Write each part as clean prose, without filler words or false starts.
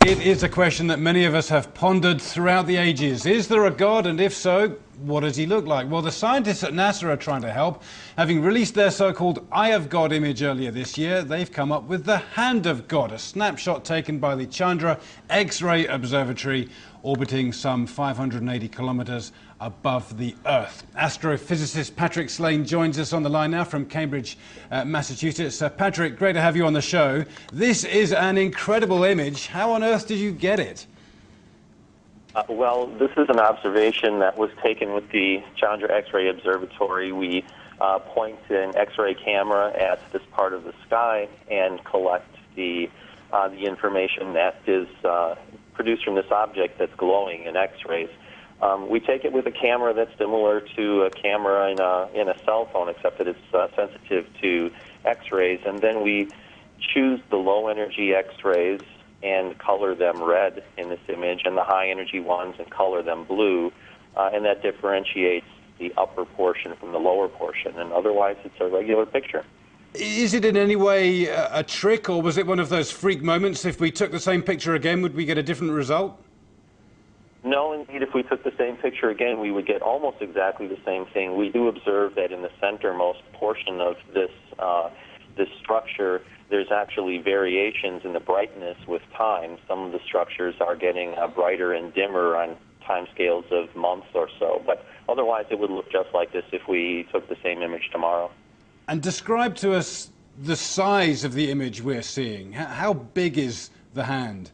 It is a question that many of us have pondered throughout the ages. Is there a God? And if so, what does he look like? Well, the scientists at NASA are trying to help. Having released their so-called Eye of God image earlier this year, they've come up with the Hand of God, a snapshot taken by the Chandra X-ray Observatory, orbiting some 580 kilometres above the Earth. Astrophysicist Patrick Slane joins us on the line now from Cambridge, Massachusetts. Patrick, great to have you on the show. This is an incredible image. How on earth did you get it? Well, this is an observation that was taken with the Chandra X-ray Observatory. We point an X-ray camera at this part of the sky and collect the information that is produced from this object that's glowing in X-rays. We take it with a camera that's similar to a camera in a cell phone, except that it's sensitive to X-rays, and then we choose the low-energy X-rays and color them red in this image, and the high-energy ones and color them blue, and that differentiates the upper portion from the lower portion, and otherwise it's a regular picture. Is it in any way a trick, or was it one of those freak moments? If we took the same picture again, would we get a different result? No, indeed, if we took the same picture again, we would get almost exactly the same thing. We do observe that in the centermost portion of this structure, there's actually variations in the brightness with time. Some of the structures are getting brighter and dimmer on timescales of months or so, but otherwise it would look just like this if we took the same image tomorrow. And describe to us the size of the image we're seeing. How big is the hand?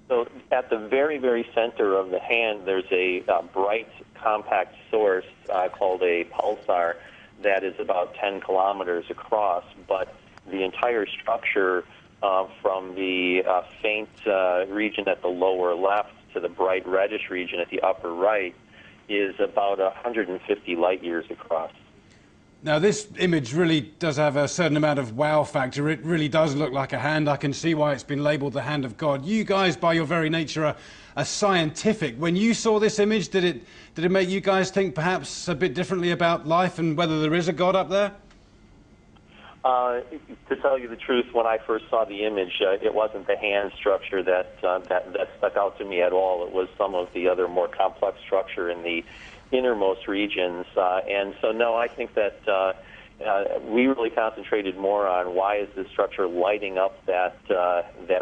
So at the very, very center of the hand, there's a bright, compact source called a pulsar that is about 10 kilometers across, but the entire structure from the faint region at the lower left to the bright reddish region at the upper right is about 150 light years across. Now, this image really does have a certain amount of wow factor. It really does look like a hand. I can see why it's been labelled the Hand of God. You guys, by your very nature, are scientific. When you saw this image, did it make you guys think perhaps a bit differently about life and whether there is a God up there? To tell you the truth, when I first saw the image, it wasn't the hand structure that stuck out to me at all. It was some of the other more complex structure in the innermost regions. And so, no, I think that we really concentrated more on why is this structure lighting up that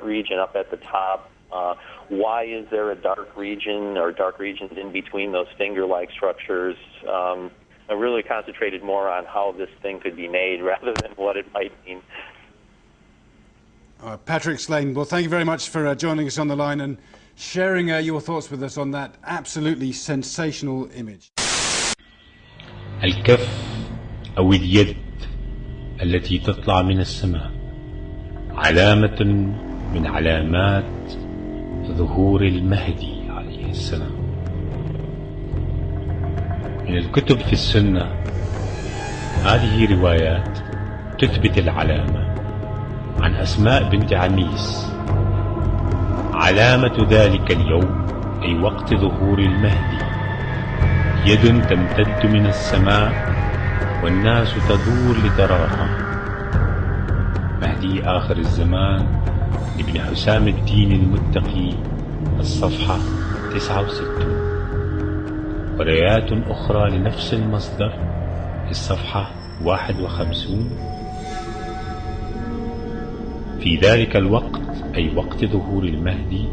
region up at the top. Why is there a dark region or dark regions in between those finger-like structures? I really concentrated more on how this thing could be made rather than what it might mean. Patrick Slane, well, thank you very much for joining us on the line and sharing your thoughts with us on that absolutely sensational image. الكف أو اليد التي تطلع من السماء علامة من علامات ظهور المهدي عليه السلام. من الكتب في السنة هذه روايات تثبت العلامة عن أسماء بنت عميس. علامة ذلك اليوم أي وقت ظهور المهدي يد تمتد من السماء والناس تدور لتراها. مهدي آخر الزمان لابن حسام الدين المتقي، الصفحة 69. وروايات أخرى لنفس المصدر في الصفحة 51. في ذلك الوقت أي وقت ظهور المهدي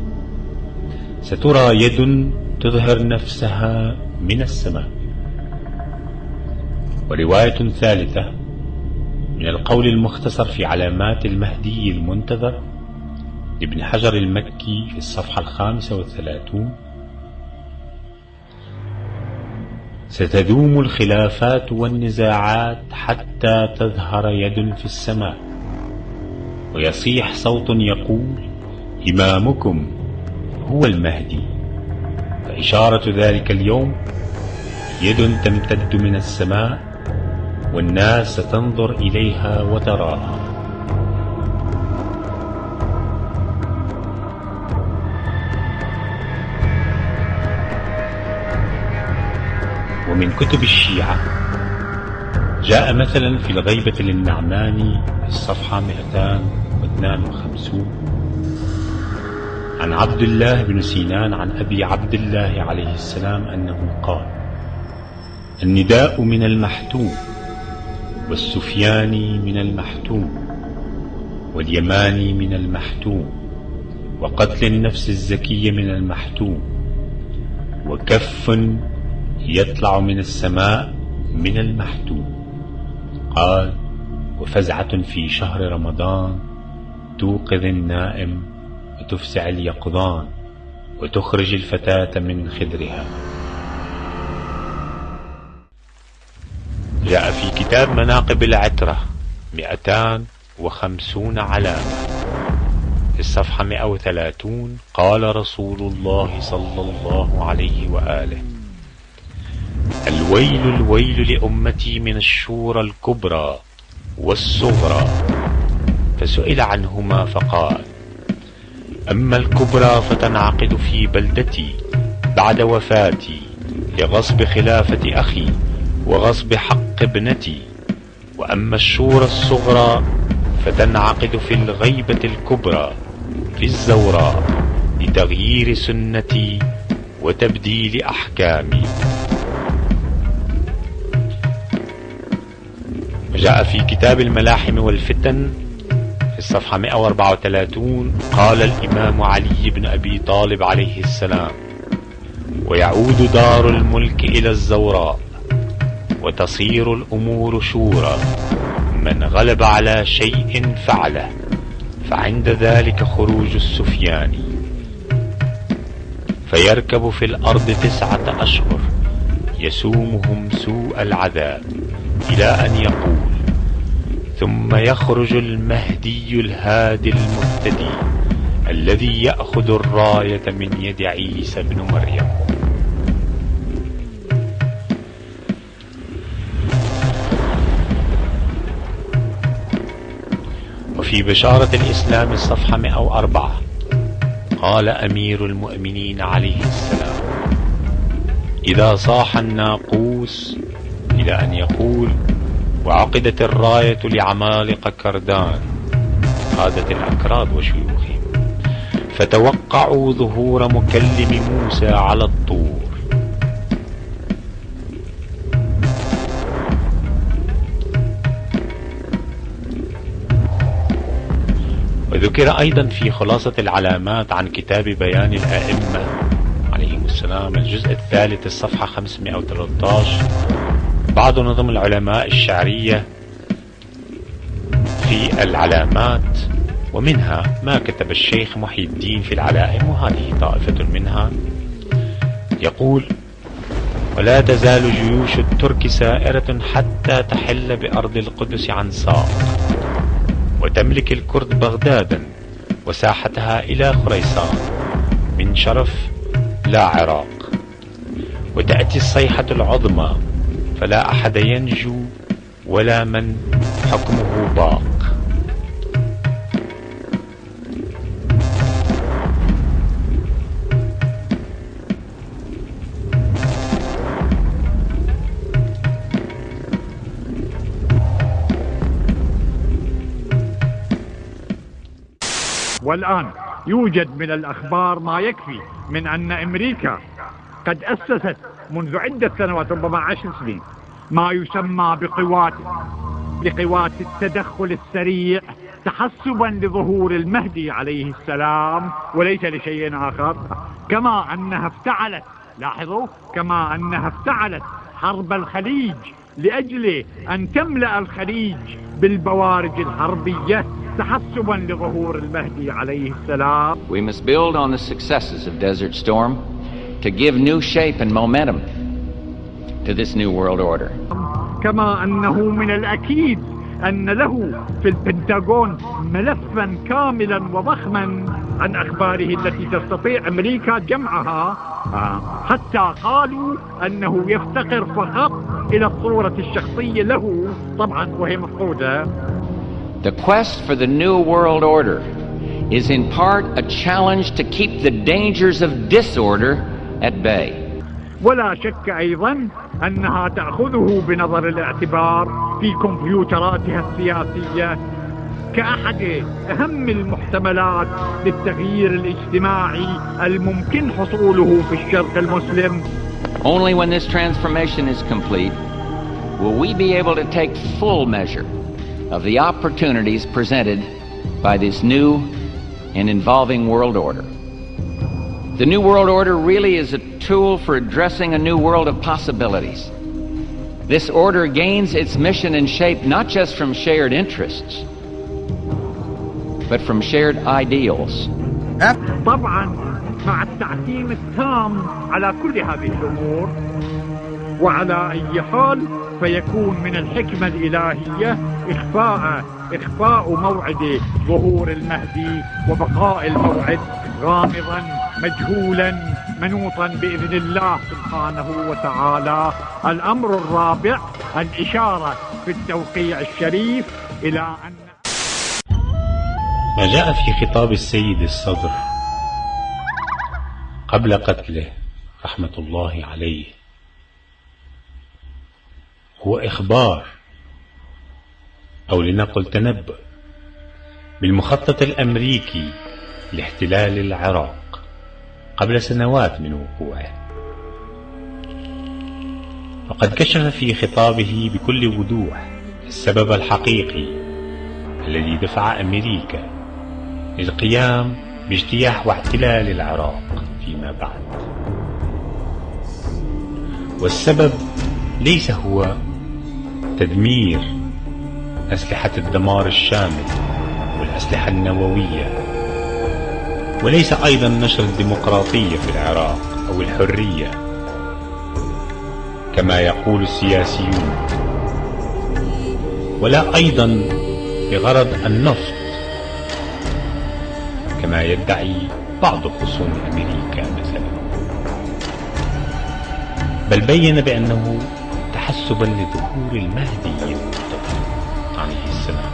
سترى يد تظهر نفسها من السماء. ورواية ثالثة من القول المختصر في علامات المهدي المنتظر لابن حجر المكي في الصفحة 35. ستدوم الخلافات والنزاعات حتى تظهر يد في السماء ويصيح صوت يقول إمامكم هو المهدي. فإشارة ذلك اليوم يد تمتد من السماء والناس ستنظر إليها وتراها. ومن كتب الشيعة جاء مثلا في الغيبة للنعماني في الصفحة 252 عن عبد الله بن سينان عن أبي عبد الله عليه السلام أنه قال: النداء من المحتوم، والسفياني من المحتوم، واليماني من المحتوم، وقتل النفس الزكية من المحتوم، وكف يطلع من السماء من المحتوم. قال: وفزعة في شهر رمضان توقظ النائم وتفزع اليقظان وتخرج الفتاة من خدرها. جاء في كتاب مناقب العترة 250 علامة في الصفحة 130: قال رسول الله صلى الله عليه وآله: الويل الويل لأمتي من الشورى الكبرى والصغرى. فسئل عنهما فقال: أما الكبرى فتنعقد في بلدتي بعد وفاتي لغصب خلافة أخي وغصب حق ابنتي، وأما الشورى الصغرى فتنعقد في الغيبة الكبرى في الزوراء لتغيير سنتي وتبديل أحكامي. وجاء في كتاب الملاحم والفتن في الصفحة 134: قال الإمام علي بن أبي طالب عليه السلام: ويعود دار الملك إلى الزوراء وتصير الأمور شورى، من غلب على شيء فعله، فعند ذلك خروج السفياني فيركب في الأرض 9 أشهر يسومهم سوء العذاب إلى أن يقول: ثم يخرج المهدي الهادي المهتدي الذي يأخذ الراية من يد عيسى بن مريم. وفي بشارة الإسلام الصفحة 104: قال أمير المؤمنين عليه السلام: إذا صاح الناقوس إلى أن يقول: وعقدت الراية لعمالقة كردان قادة الأكراد وشيوخهم، فتوقعوا ظهور مكلم موسى على الطور. وذكر أيضا في خلاصة العلامات عن كتاب بيان الأئمة عليهم السلام الجزء الثالث الصفحة 513 بعض نظم العلماء الشعرية في العلامات، ومنها ما كتب الشيخ محي الدين في العلائم، وهذه طائفة منها. يقول: ولا تزال جيوش الترك سائرة حتى تحل بأرض القدس عن ساق، وتملك الكرد بغدادا وساحتها إلى خريسان من شرف لا عراق، وتأتي الصيحة العظمى فلا أحد ينجو ولا من حكمه باق. والآن يوجد من الأخبار ما يكفي من أن أمريكا قد أسست منذ عدة سنوات، ربما 10 سنين، ما يسمى بقوات التدخل السريع تحسبا لظهور المهدي عليه السلام وليس لشيء آخر. كما أنها افتعلت، لاحظوا، كما أنها افتعلت حرب الخليج لأجل أن تملأ الخليج بالبوارج الحربية تحسبا لظهور المهدي عليه السلام. We must build on the successes of Desert Storm to give new shape and momentum to this new world order. كما أنه من الأكيد أن له في البنتاغون ملفا كاملا وضخما عن أخباره التي تستطيع أمريكا جمعها، حتى قالوا أنه يفتقر فقط إلى الصورة الشخصية له، طبعا وهي مفقودة. The quest for the new world order is in part a challenge to keep the dangers of disorder at bay. ولا شك أيضا أنها تأخذه بنظر الاعتبار في كمبيوتراتها السياسية كأحد أهم المحتملات للتغيير الاجتماعي الممكن حصوله في الشرق المسلم. Only when this transformation is complete will we be able to take full measure of the opportunities presented by this new and evolving world order. The new world order really is a tool for addressing a new world of possibilities. This order gains its mission and shape not just from shared interests, but from shared ideals. طبعا مع التعتيم التام على كل هذه الأمور، وعلى أي حال فيكون من الحكمة الإلهية إخفاء موعد ظهور المهدي وبقاء الموعد غامضا مجهولا منوطا بإذن الله سبحانه وتعالى. الأمر الرابع الإشارة في التوقيع الشريف إلى أن ما جاء في خطاب السيد الصدر قبل قتله رحمة الله عليه هو إخبار أو لنقل تنبؤ بالمخطط الأمريكي لاحتلال العراق قبل سنوات من وقوعه. وقد كشف في خطابه بكل وضوح السبب الحقيقي الذي دفع أمريكا للقيام باجتياح واحتلال العراق فيما بعد. والسبب ليس هو تدمير أسلحة الدمار الشامل والأسلحة النووية، وليس أيضا نشر الديمقراطية في العراق أو الحرية كما يقول السياسيون، ولا أيضا بغرض النفط كما يدعي بعض خصوم أمريكا مثلا، بل بين بأنه تحسبا لظهور المهدي المنتظر عليه السلام.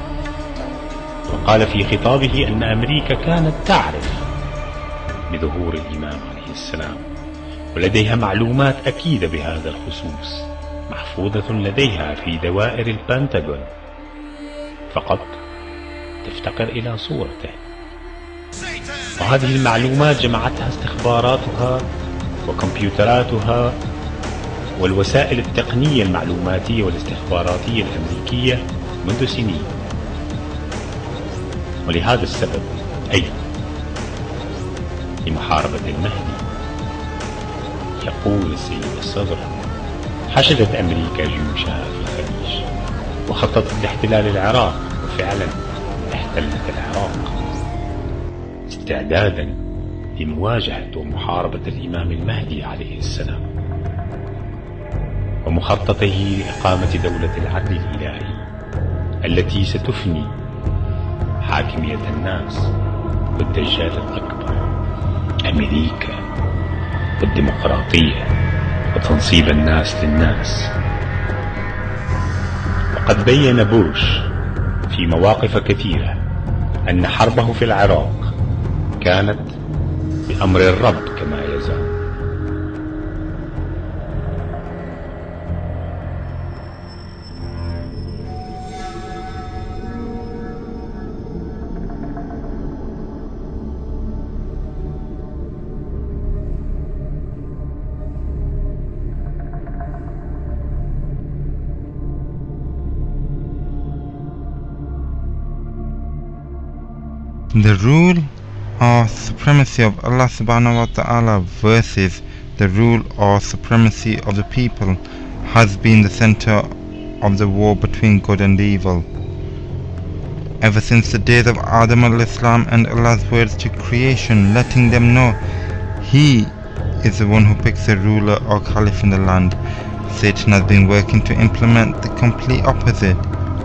وقال في خطابه أن أمريكا كانت تعرف بظهور الإمام عليه السلام ولديها معلومات أكيدة بهذا الخصوص محفوظة لديها في دوائر البنتاغون، فقط تفتقر إلى صورته. وهذه المعلومات جمعتها استخباراتها وكمبيوتراتها والوسائل التقنية المعلوماتية والاستخباراتية الأمريكية منذ سنين. ولهذا السبب أي لمحاربة المهدي يقول السيد الصدر: حشدت أمريكا جيوشها في الخليج وخططت لاحتلال العراق، وفعلا احتلت العراق استعدادا لمواجهة ومحاربة الإمام المهدي عليه السلام ومخططه لإقامة دولة العدل الإلهي التي ستفني حاكمية الناس والدجال الأكبر أمريكا والديمقراطية وتنصيب الناس للناس. وقد بين بوش في مواقف كثيرة أن حربه في العراق كانت بأمر الرب كما يزعم. The rule or supremacy of Allah subhanahu wa ta'ala versus the rule or supremacy of the people has been the center of the war between good and evil ever since the days of Adam al-Islam and Allah's words to creation, letting them know He is the one who picks a ruler or caliph in the land. Satan has been working to implement the complete opposite,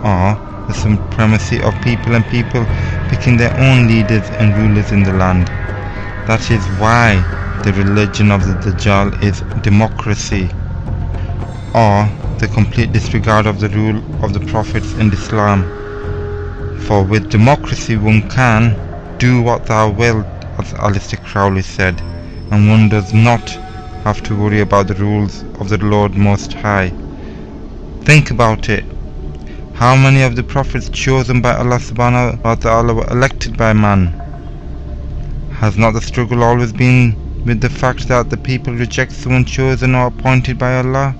or the supremacy of people and people picking their own leaders and rulers in the land. That is why the religion of the Dajjal is democracy, or the complete disregard of the rule of the prophets in Islam. For with democracy one can do what thou wilt, as Alistair Crowley said, and one does not have to worry about the rules of the Lord Most High. Think about it. How many of the prophets chosen by Allah subhanahu wa ta'ala were elected by man? Has not the struggle always been with the fact that the people reject someone chosen or appointed by Allah?